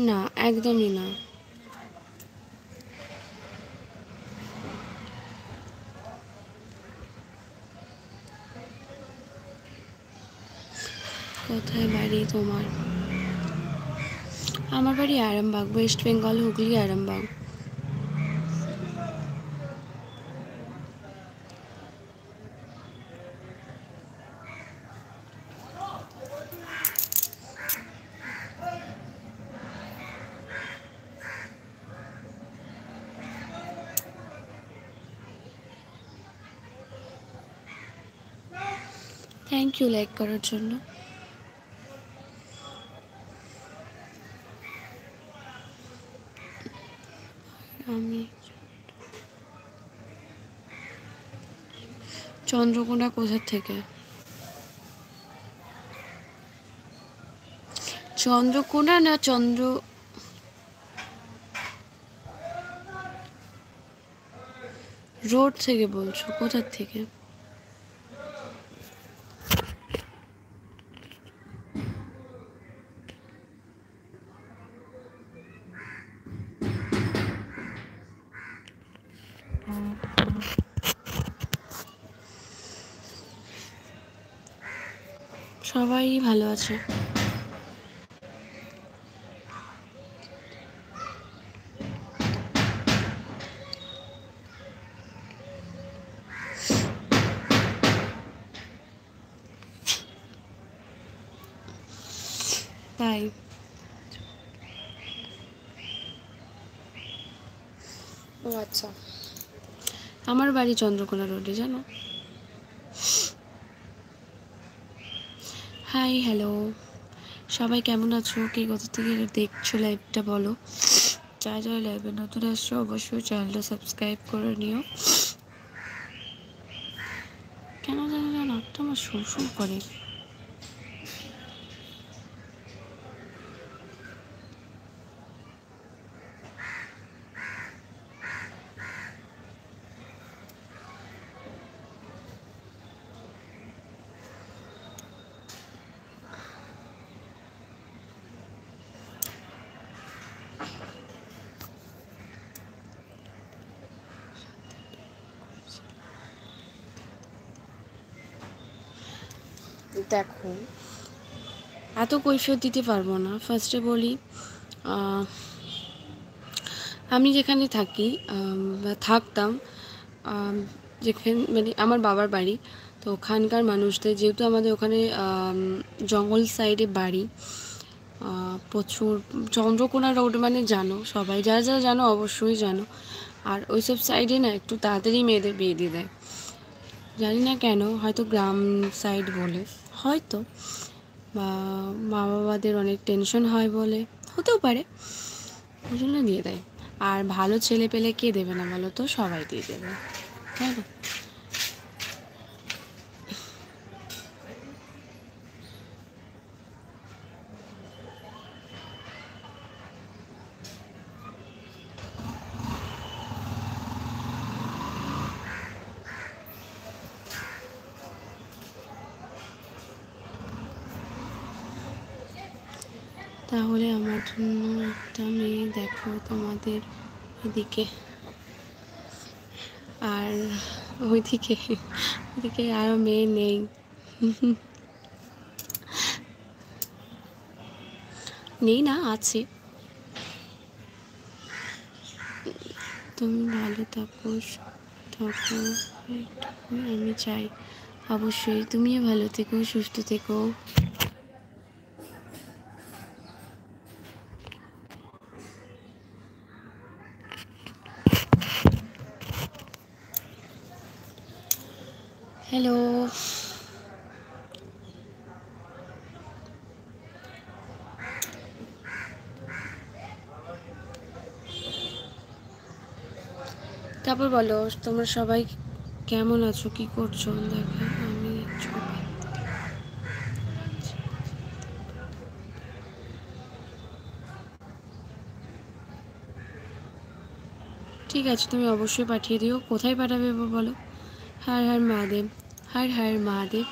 না, একদমই না। কোথায় বাড়ি তোমার? আমার বাড়ি Arambagh, West Bengal, Hooghly, Arambagh. Thank you like করার জন্য। আমি চন্দ্রকোনা কোথা থেকে? চন্দ্রকোনা না রোড থেকে বলছো? কোথার থেকে? সবাই ভালো আছে। তাই? ও আচ্ছা, আমার বাড়ি চন্দ্রকোনা রোডে, জানো? হাই, হ্যালো, সবাই কেমন আছো? কে কোথা থেকে দেখছো লাইভটা বলো। যারা যারা লাইভে নতুন আসছো অবশ্যই চ্যানেলটা সাবস্ক্রাইব করে নিও। কেন জানো না, নাকটা আমার সুর করে। দেখো, এত কৈফিয়ত দিতে পারবো না। ফার্স্টে বলি, আমি যেখানে থাকি বা থাকতাম, যেখানে মানে আমার বাবার বাড়ি, তো ওখানকার মানুষদের, যেহেতু আমাদের ওখানে জঙ্গল সাইডে বাড়ি, প্রচুর চন্দ্রকোনা রোড মানে জানো, সবাই যারা যারা জানো অবশ্যই জানো। আর ওইসব সাইডে না একটু তাড়াতাড়ি মেয়েদের বিয়ে দিয়ে দেয়, জানি না কেন, হয়তো গ্রাম সাইড বলে, হয়তো বা মা বাবাদের অনেক টেনশন হয় বলে, হতেও পারে, ওই জন্য দিয়ে দেয়। আর ভালো ছেলে পেলে কে দেবে না বলো তো, সবাই দিয়ে দেবে, তাই না? তাহলে আমার জন্য একটা মেয়ে দেখো তোমাদের এদিকে, আর ওইদিকে ওইদিকে আরও মেয়ে নেই। নেই না, আছে। তুমি ভালো থাকো, থাকো, এইটুকুই আমি চাই। অবশ্যই তুমিও ভালো থেকো, সুস্থ থেকো। হ্যালো, তারপর বলো তোমরা সবাই কেমন আছো, কি করছো? দেখো আমি ছবি, ঠিক আছে তুমি অবশ্যই পাঠিয়ে দিও। কোথায় পাঠাবে বলো? হর হর মহাদেব, হর হর মহাদেব।